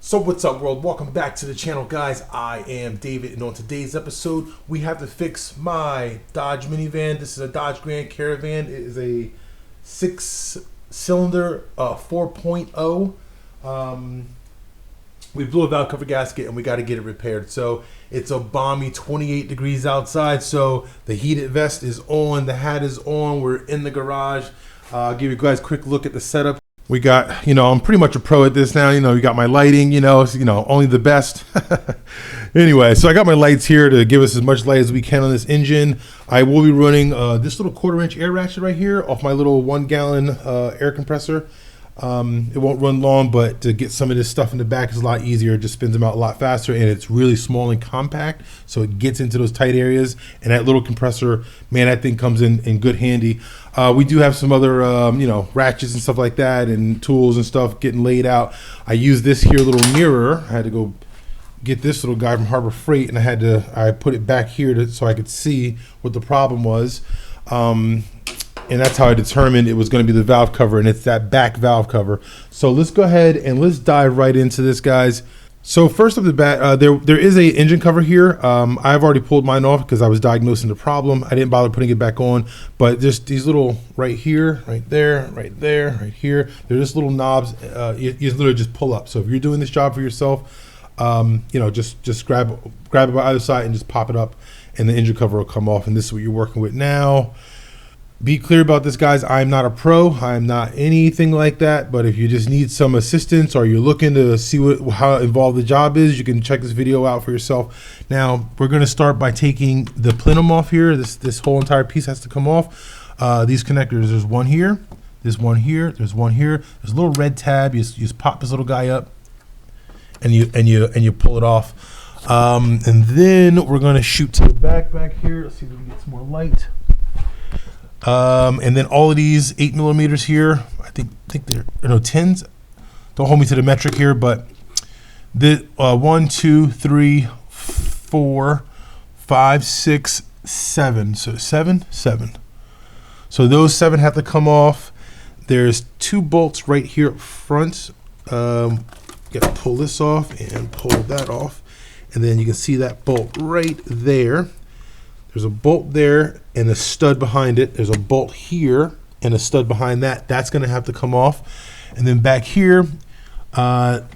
So what's up, world? Welcome back to the channel, guys. I am David, and on today's episode we have to fix my Dodge minivan. This is a Dodge Grand Caravan. It is a 6-cylinder 4.0. We blew a valve cover gasket and we got to get it repaired. So it's a balmy 28 degrees outside, so the heated vest is on, the hat is on, we're in the garage. I'll give you guys a quick look at the setup. We got, I'm pretty much a pro at this now. You got my lighting, only the best. Anyway, so I got my lights here to give us as much light as we can on this engine. I will be running this little 1/4-inch air ratchet right here off my little 1-gallon air compressor. It won't run long, but to get some of this stuff in the back is a lot easier. It just spins them out a lot faster, and it's really small and compact, so it gets into those tight areas. And that little compressor, man, that thing comes in good handy. We do have some other, ratchets and stuff like that, and tools and stuff getting laid out. I use this here little mirror. I had to go get this little guy from Harbor Freight, and I put it back here so I could see what the problem was. And that's how I determined it was going to be the valve cover, and it's that back valve cover. So let's go ahead and let's dive right into this, guys. So first off the bat, there is a engine cover here. I've already pulled mine off because I was diagnosing the problem. I didn't bother putting it back on, but just these little right here, right there, right there, right here, they're just little knobs. You literally just pull up. So if you're doing this job for yourself, just grab it by either side and just pop it up, and the engine cover will come off. And this is what you're working with now. Be clear about this, guys. I'm not a pro. I'm not anything like that. But if you just need some assistance, or you're looking to see how involved the job is, you can check this video out for yourself. Now, we're going to start by taking the plenum off here. This whole entire piece has to come off. These connectors, there's one here, there's one here, there's one here. There's a little red tab. You just pop this little guy up, and you pull it off. And then we're going to shoot to the back here. Let's see if we can get some more light. And then all of these 8 millimeters here, I think they're 10s. Don't hold me to the metric here, but the 1, 2, 3, 4, 5, 6, 7. So 7. So those 7 have to come off. There's 2 bolts right here up front. Got to pull this off and pull that off, and then you can see that bolt right there. There's a bolt there and a stud behind it. There's a bolt here and a stud behind that. That's going to have to come off. And then back here, let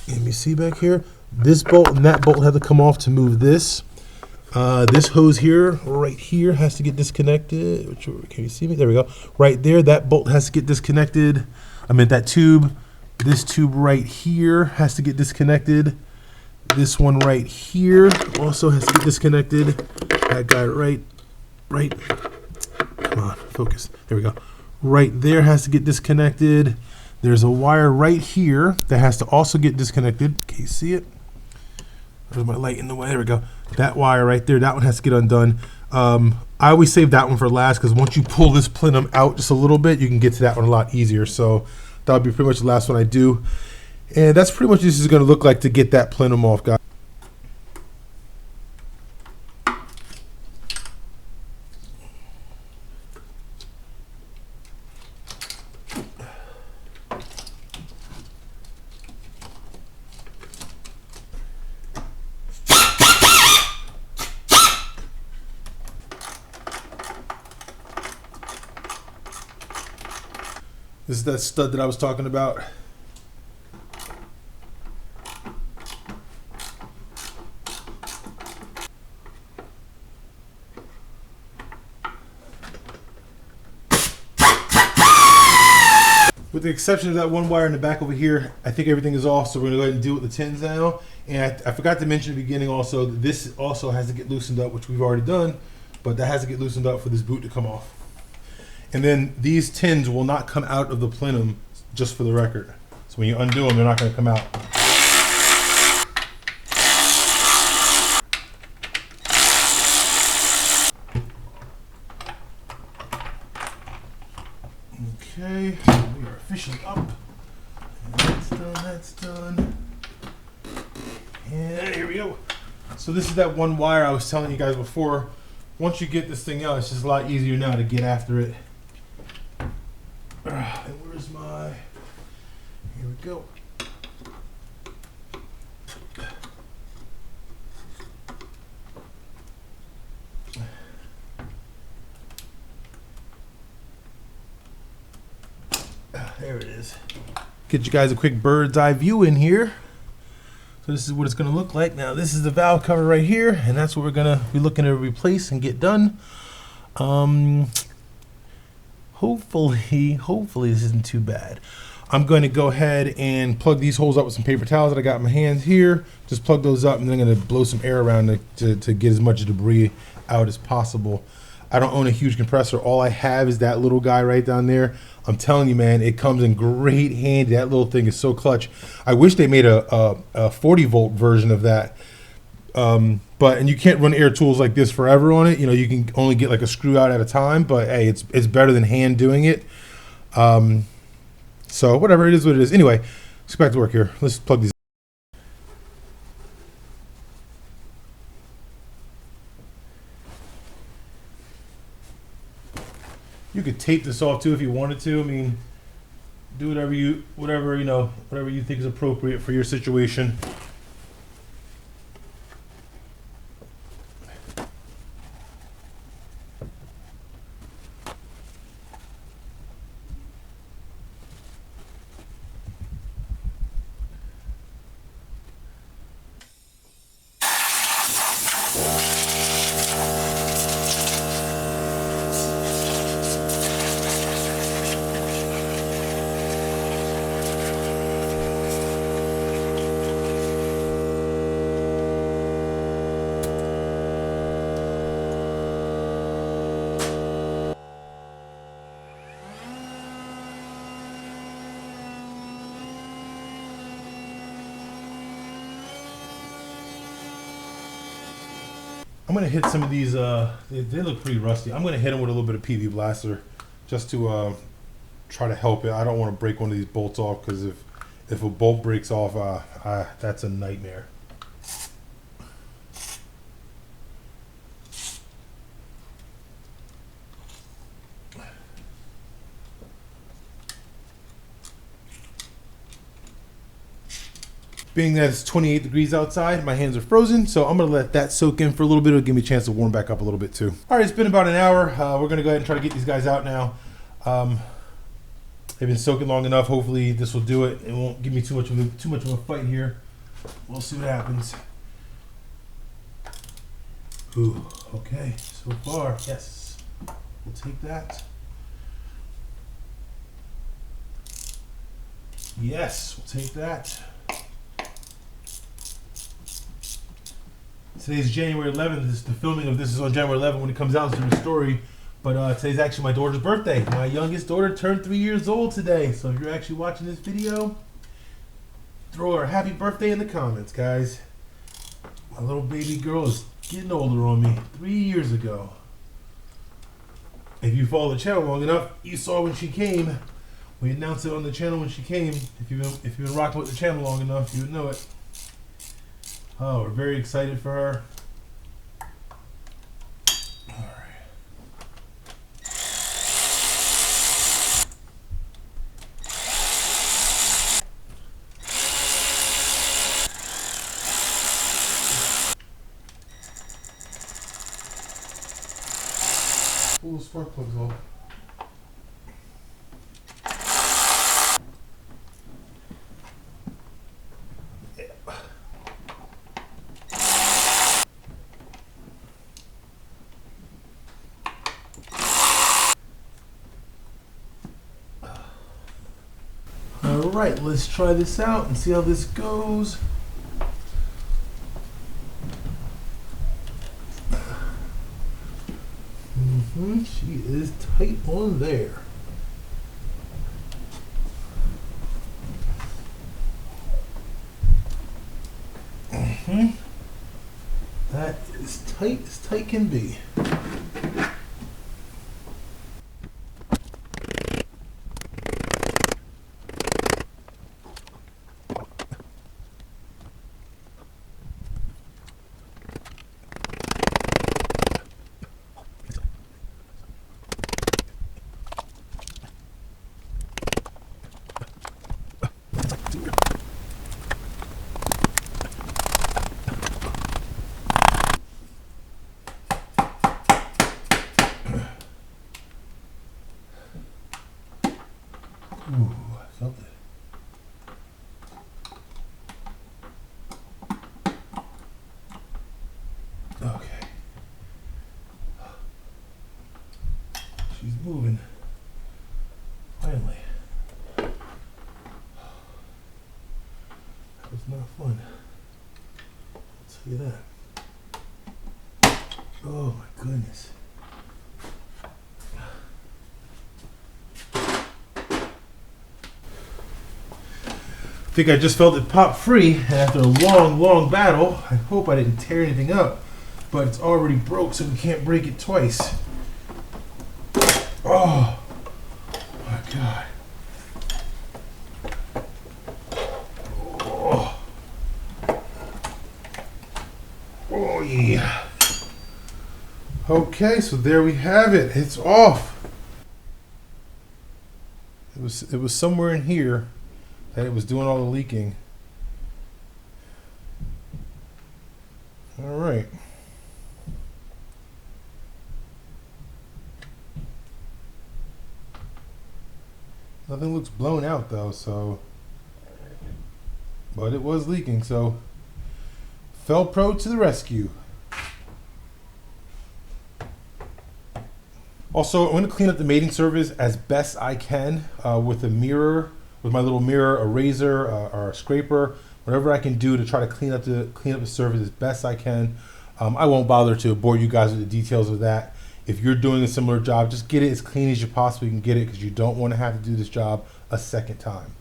me see back here. This bolt and that bolt have to come off to move this. This hose here, right here, has to get disconnected. Can you see me? There we go. Right there, that bolt has to get disconnected. I meant that tube. This tube right here has to get disconnected. This one right here also has to get disconnected. That guy right, come on, focus. There we go. Right there has to get disconnected. There's a wire right here that has to also get disconnected. Can you see it? There's my light in the way. There we go. That wire right there, that one has to get undone. I always save that one for last because once you pull this plenum out just a little bit, you can get to that one a lot easier. So that would be pretty much the last one I do. And that's pretty much what this is going to look like to get that plenum off, guys. This is that stud that I was talking about. With the exception of that one wire in the back over here, I think everything is off, so we're going to go ahead and deal with the tins now. And I forgot to mention at the beginning also, this also has to get loosened up, which we've already done, but that has to get loosened up for this boot to come off. And then these tins will not come out of the plenum, just for the record. So when you undo them, they're not going to come out. Okay, we are officially up. And that's done. And here we go. So this is that one wire I was telling you guys before. Once you get this thing out, it's just a lot easier now to get after it. And where's my, here we go. There it is. Get you guys a quick bird's eye view in here. So this is what it's going to look like. Now this is the valve cover right here, and that's what we're going to be looking to replace and get done. Hopefully this isn't too bad. I'm going to go ahead and plug these holes up with some paper towels that I got in my hands here. Just plug those up, and then I'm going to blow some air around to get as much debris out as possible. I don't own a huge compressor. All I have is that little guy right down there. I'm telling you, man, it comes in great handy. That little thing is so clutch. I wish they made a 40-volt version of that. And you can't run air tools like this forever on it. You know, you can only get like a screw out at a time. But hey, it's better than hand doing it. So whatever, it is what it is. Anyway, let's get back to work here. Let's plug these. You could tape this off too if you wanted to. I mean, do whatever you think is appropriate for your situation. I'm gonna hit some of these. They look pretty rusty. I'm gonna hit them with a little bit of PV Blaster, just to try to help it. I don't want to break one of these bolts off, because if a bolt breaks off, that's a nightmare. Being that it's 28 degrees outside, my hands are frozen, so I'm going to let that soak in for a little bit. It'll give me a chance to warm back up a little bit too. All right, it's been about an hour. We're going to go ahead and try to get these guys out now. They've been soaking long enough. Hopefully this will do it. It won't give me too much of a fight here. We'll see what happens. Ooh, okay, so far, yes. We'll take that. Yes, we'll take that. Today's January 11th. The filming of this is on January 11th. When it comes out, it's a different story. But today's actually my daughter's birthday. My youngest daughter turned 3 years old today. So if you're actually watching this video, throw her a happy birthday in the comments, guys. My little baby girl is getting older on me. 3 years ago. If you follow the channel long enough, you saw when she came. We announced it on the channel when she came. If you've been rocking with the channel long enough, you would know it. Oh, we're very excited for her. All right. Pull the spark plugs off. Alright, let's try this out and see how this goes. She is tight on there. That is tight as tight can be. moving. Finally. That was not fun. I'll tell you that. Oh my goodness. I think I just felt it pop free, and after a long battle, I hope I didn't tear anything up, but it's already broke, so we can't break it twice. Oh my God. Oh yeah. Okay, so there we have it. It's off. It was somewhere in here that it was doing all the leaking. All right. Nothing looks blown out though, so, but it was leaking, so Felpro to the rescue. Also, I'm going to clean up the mating surface as best I can with a mirror, with my little mirror, a razor, or a scraper, whatever I can do to try to clean up the surface as best I can. I won't bother to bore you guys with the details of that. If you're doing a similar job, just get it as clean as you possibly can get it, because you don't want to have to do this job a second time.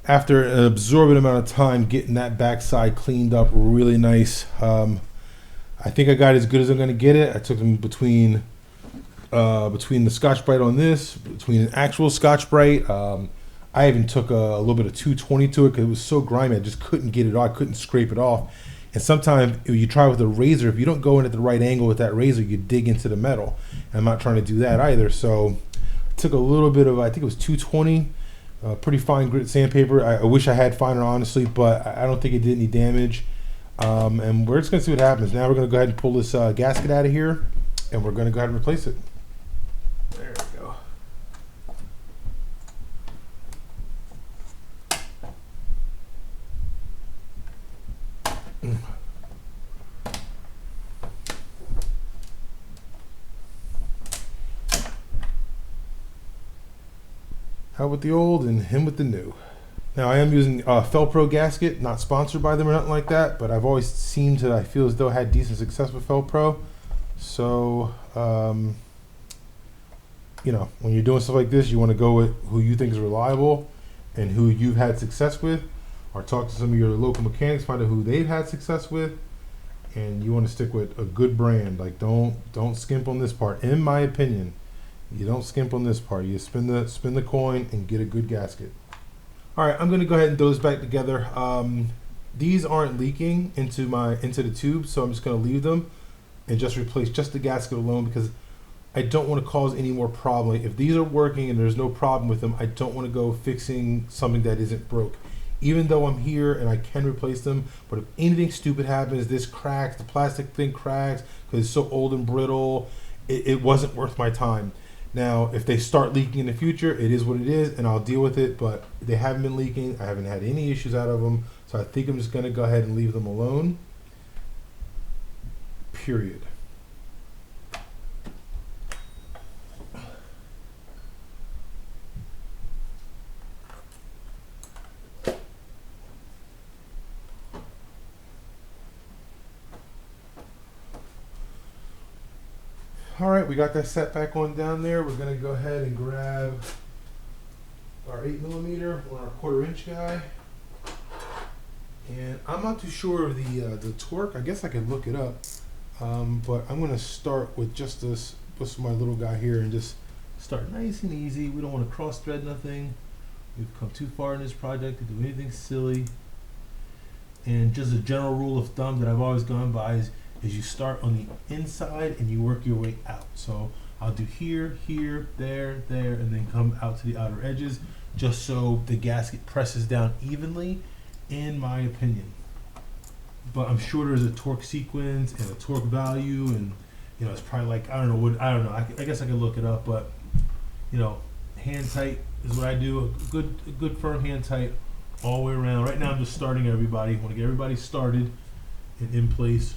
After an absorbent amount of time getting that backside cleaned up really nice, I think I got as good as I'm going to get it. I took them between the Scotch-Brite on this, between an actual Scotch-Brite. I even took a little bit of 220 to it because it was so grimy. I just couldn't get it off. I couldn't scrape it off. And sometimes if you try with a razor, if you don't go in at the right angle with that razor, you dig into the metal. And I'm not trying to do that either. So I took a little bit of, I think it was 220. Pretty fine grit sandpaper. I wish I had finer, honestly, but I don't think it did any damage. And we're just going to see what happens. Now we're going to go ahead and pull this gasket out of here, and we're going to go ahead and replace it. There we go. Out with the old and him with the new. Now I am using Felpro gasket, not sponsored by them or nothing like that, but I've always seemed to, I feel as though I had decent success with Felpro. So, you know, when you're doing stuff like this, you want to go with who you think is reliable and who you've had success with, or talk to some of your local mechanics, find out who they've had success with, and you want to stick with a good brand. Like don't skimp on this part, in my opinion. You don't skimp on this part. You spin the coin and get a good gasket. All right, I'm going to go ahead and throw this back together. These aren't leaking into the tube, so I'm just going to leave them and just replace just the gasket alone, because I don't want to cause any more problem. If these are working and there's no problem with them, I don't want to go fixing something that isn't broke. Even though I'm here and I can replace them, but if anything stupid happens, this cracks, the plastic thing cracks because it's so old and brittle, it wasn't worth my time. Now, if they start leaking in the future, it is what it is, and I'll deal with it, but they haven't been leaking. I haven't had any issues out of them, so I think I'm just going to go ahead and leave them alone, period. All right, we got that set back on down there. We're gonna go ahead and grab our 8mm on our 1/4 inch guy. And I'm not too sure of the torque. I guess I could look it up. But I'm gonna start with just this my little guy here and just start nice and easy. We don't want to cross thread nothing. We've come too far in this project to do anything silly. And just a general rule of thumb that I've always gone by is you start on the inside and you work your way out. So I'll do here, here, there, and then come out to the outer edges, just so the gasket presses down evenly, in my opinion. But I'm sure there's a torque sequence and a torque value and You know, it's probably like, I don't know what, I don't know. I guess I could look it up, but you know, hand tight is what I do. A good firm hand tight all the way around. Right now I'm just starting everybody. I want to get everybody started and in place.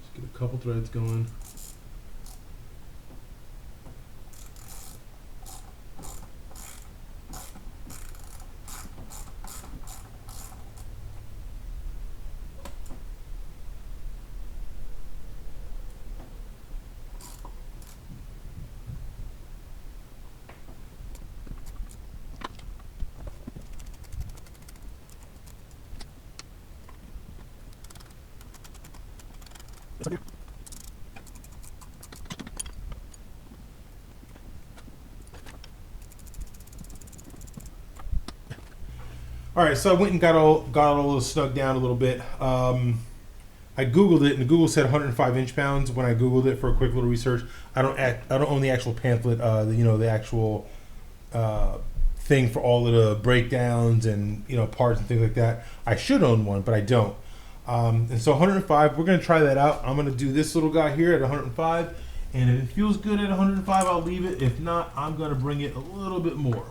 Just get a couple threads going. All right, so I went and got all this snug down a little bit. I Googled it, and Google said 105 inch-pounds. When I Googled it for a quick little research, I don't own the actual pamphlet, the actual thing for all of the breakdowns and parts and things like that. I should own one, but I don't. And so 105, we're gonna try that out. I'm gonna do this little guy here at 105, and if it feels good at 105, I'll leave it. If not, I'm gonna bring it a little bit more.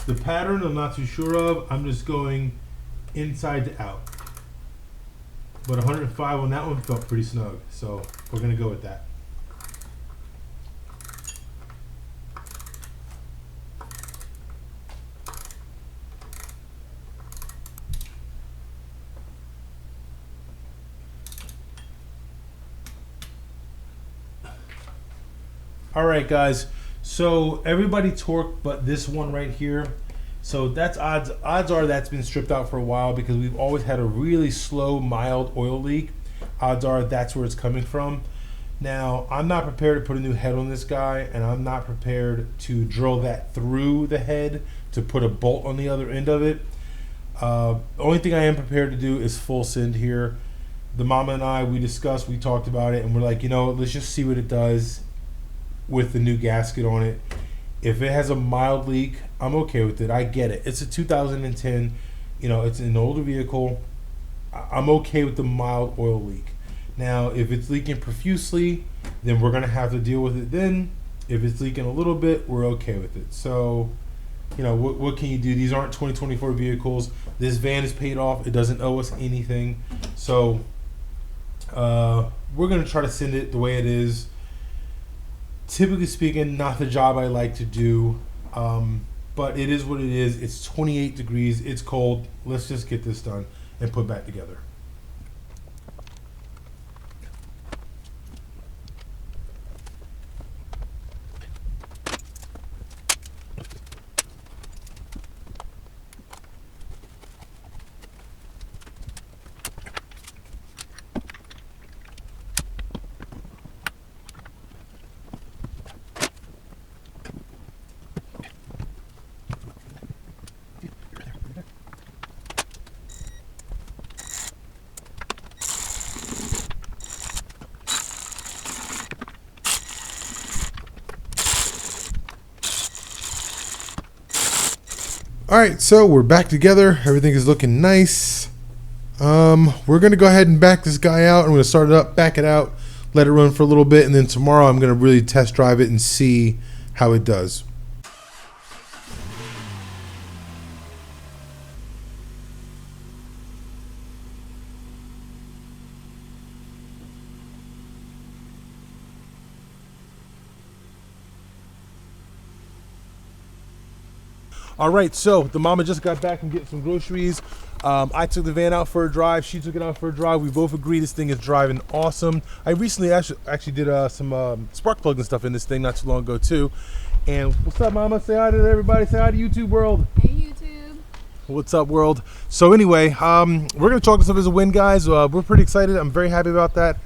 The pattern I'm not too sure of. I'm just going inside to out. But 105 on that one felt pretty snug, so we're gonna go with that. All right, guys. So everybody torqued, but this one right here. So that's odds are that's been stripped out for a while because we've always had a really slow, mild oil leak. Odds are that's where it's coming from. Now, I'm not prepared to put a new head on this guy, and I'm not prepared to drill that through the head to put a bolt on the other end of it. The only thing I am prepared to do is full send here. The mama and I, we talked about it, and we're like, let's just see what it does with the new gasket on it. If it has a mild leak, I'm okay with it. I get it. It's a 2010, it's an older vehicle. I'm okay with the mild oil leak. Now, if it's leaking profusely, then we're gonna have to deal with it then. If it's leaking a little bit, we're okay with it. So, what can you do? These aren't 2024 vehicles. This van is paid off. It doesn't owe us anything. So, we're gonna try to send it the way it is. Typically speaking, not the job I like to do, but it is what it is. It's 28 degrees. It's cold. Let's just get this done and put back together. All right, so we're back together. Everything is looking nice. We're gonna go ahead and back this guy out. I'm gonna start it up, back it out, let it run for a little bit, and then tomorrow I'm gonna really test drive it and see how it does. All right, so the mama just got back from getting some groceries. I took the van out for a drive. She took it out for a drive. We both agree this thing is driving awesome. I recently actually did some spark plugs and stuff in this thing not too long ago too. And what's up, mama? Say hi to everybody. Say hi to YouTube world. Hey, YouTube. What's up, world? So anyway, we're gonna chalk this up as a win, guys. We're pretty excited. I'm very happy about that.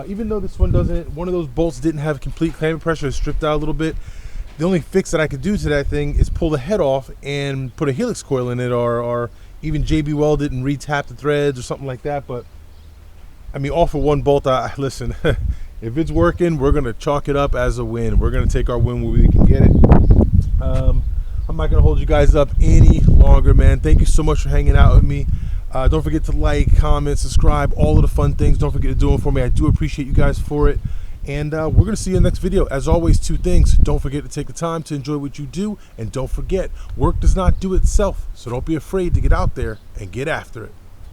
Even though this one one of those bolts didn't have complete clamping pressure, it's stripped out a little bit. The only fix that I could do to that thing is pull the head off and put a helix coil in it, or even JB weld it and retap the threads or something like that. But I mean, all for one bolt. Listen, If it's working, we're going to chalk it up as a win. We're going to take our win where we can get it. I'm not going to hold you guys up any longer, man. Thank you so much for hanging out with me. Don't forget to like, comment, subscribe, all of the fun things. Don't forget to do it for me. I do appreciate you guys for it. And we're going to see you in the next video. As always, 2 things. Don't forget to take the time to enjoy what you do. And don't forget, work does not do itself. So don't be afraid to get out there and get after it.